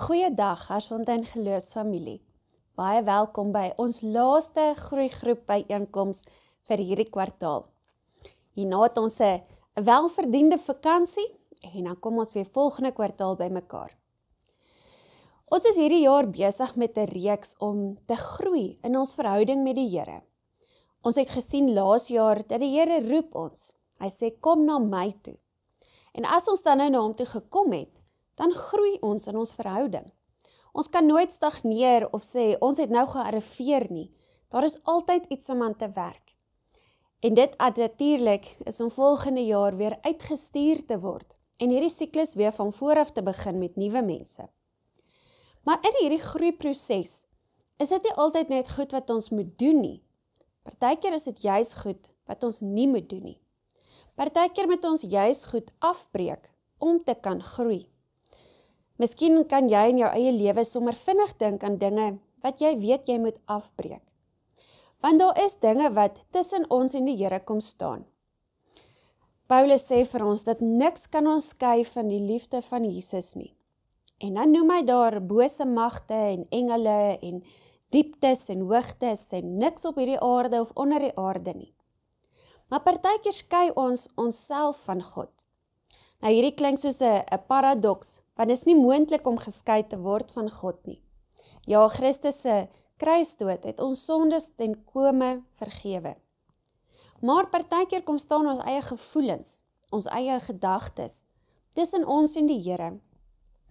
Goeiedag, Harsfontein Geloofsfamilie. Baie welkom by ons laaste groeigroep byeenkoms vir hierdie kwartaal. Hierna het ons 'n welverdiende vakansie en dan kom ons weer volgende kwartaal by mekaar. Ons is hierdie jaar besig met 'n reeks om te groei in ons verhouding met die Here. Ons het gesien laas jaar dat die Here roep ons. Hy sê, kom na my toe. En as ons dan nou na hom toe gekom het, dan groei ons in ons verhouding. Ons kan nooit stagneer of sê, ons het nou gearriveer nie. Daar is altyd iets om aan te werk. En dit natuurlik is om volgende jaar weer uitgestuur te word en hierdie siklus weer van vooraf te begin met nuwe mense. Maar in hierdie groeiproses is dit nie altyd net goed wat ons moet doen nie. Partykeer is dit juis goed wat ons nie moet doen nie. Partykeer moet ons juis goed afbreek om te kan groei. Miskien kan jy in jou eie lewe sommer vinnig dink aan dinge wat jy weet jy moet afbreek. Want daar is dinge wat tussen ons en die Here kom staan. Paulus sê vir ons dat niks kan ons skei van die liefde van Jesus nie. En dan noem hy daar bose magte en engele en dieptes en hoogtes en niks op hierdie aarde of onder die aarde nie. Maar partykeer skei ons onsself van God. Nou hierdie klink soos 'n paradoks, want dit is nie moontlik om geskei te word van God nie. Ja, Christus se kruisdood het ons sondes ten kome vergewe. Maar partykeer kom staan ons eie gevoelens, ons eie gedagtes, tussen ons en die Here,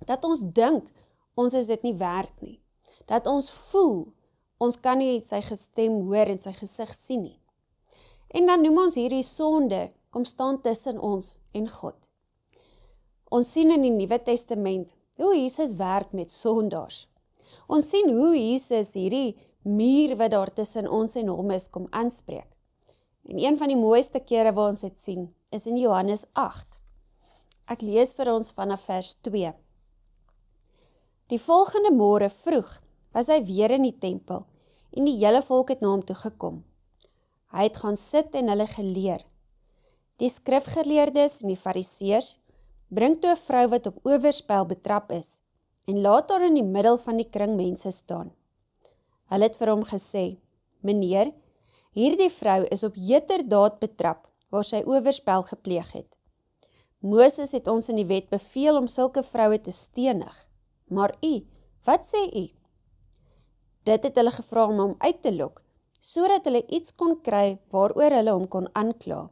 dat ons dink, ons is dit nie werd nie. Dat ons voel, ons kan nie sy stem hoor en sy gesig sien nie. En dan noem ons hierdie sonde, kom staan tussen ons en God. Ons sien in die Nuwe Testament hoe Jesus werk met sondaars. Ons sien hoe Jesus hierdie muur wat daar tussen ons en hom is, kom aanspreek. En een van die mooiste kere waar ons dit sien, is in Johannes 8. Ek lees vir ons vanaf vers 2. Die volgende môre vroeg was hy weer in die tempel en die hele volk het na hom toe gekom. Hy het gaan sit en hulle geleer. Die skrifgeleerdes en die fariseërs bring toe 'n vrou wat op oorspel betrap is en laat haar in die middel van die kring mense staan. Hulle het vir hom gesê, meneer, hierdie vrou is op heterdaad betrap waar sy oorspel gepleeg het. Moses het ons in die wet beveel om sulke vroue te stenig. Maar wat sê u? Dit het hulle gevra om hom uit te lok, sodat hulle iets kon kry waaroor hulle hom kon aankla.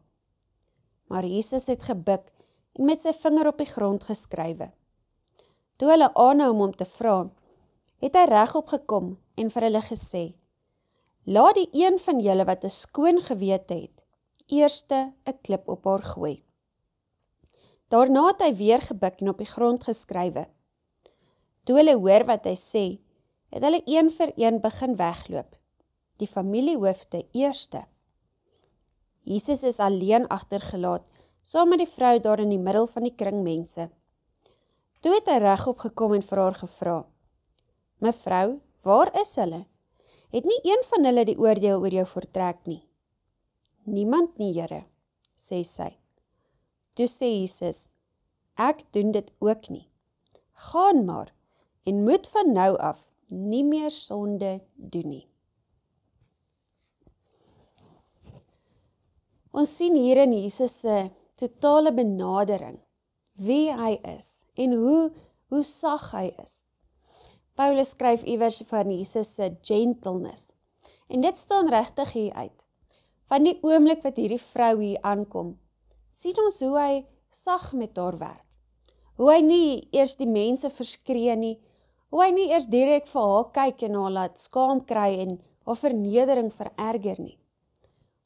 Maar Jesus het gebuk en met sy vinger op die grond geskrywe. Toe hulle aanhou om hom te vra, het hy regop gekom en vir hulle gesê, laat die een van julle wat 'n skoon gewete het, eerste 'n klip op haar gooi. Daarna het hy weer gebuk en op die grond geskrywe. Toe hulle hoor wat hy sê, het hulle een vir een begin wegloop. Die familiehoofde eerste. Jesus is alleen agtergelaat, saam met die vrou daar in die middel van die kring mense. Toe het hy regop gekom en vir haar gevra, mevrou, waar is hulle? Het nie een van hulle die oordeel oor jou voortrek nie? Niemand nie, Here, sê sy. Toe sê Jesus, ek doen dit ook nie. Gaan maar en moet van nou af nie meer sonde doen nie. Ons sien hier in Jesus se totale benadering, wie hy is en hoe sag hy is. Paulus skryf iewers van Jesus se gentleness. En dit staan regtig hier uit. Van die oomblik wat hierdie vrou hier aankom, sien ons hoe hy sag met haar werk. Hoe hy nie eers die mense verskree nie, hoe hy nie eers direk vir haar kyk en haar laat skaam kry en haar vernedering vererger nie.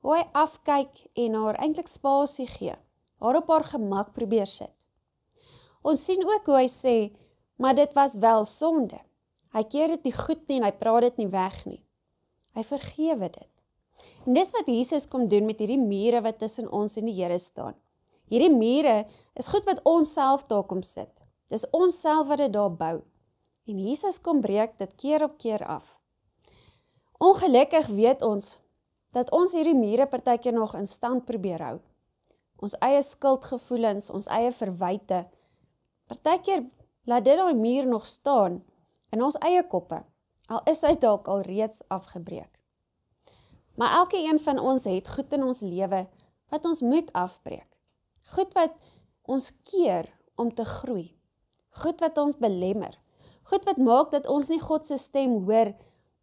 Hoe hy afkyk en haar eintlik spasie gee, haar op haar gemak probeer sit. Ons sien ook hoe hy sê, maar dit was wel sonde. Hy keer dit nie goed nie en hy praat dit nie weg nie. Hy vergewe dit. En dis wat Jesus kom doen met hierdie mure wat tussen ons en die Here staan. Hierdie mure is goed wat ons self daar kom sit. Dis ons self wat dit daar bou. En Jesus kom breek dit keer op keer af. Ongelukkig weet ons dat ons hierdie mure partykeer nog in stand probeer hou. Ons eie skuldgevoelens, ons eie verwyte. Partykeer laat dit daai muur nog staan in ons eie koppe, al is hy dalk al reeds afgebreek. Maar elke een van ons het goed in ons lewe wat ons moet afbreek. Goed wat ons keer om te groei. Goed wat ons belemmer. Goed wat maak dat ons nie God se stem hoor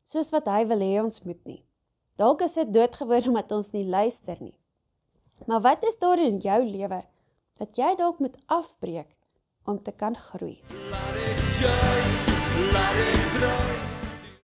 soos wat hy wil hê ons moet nie. Dalk is dit doodgewoon omdat ons nie luister nie. Maar wat is daar in jou lewe dat jy dalk moet afbreek om te kan groei? Laat dit jou, laat dit draai.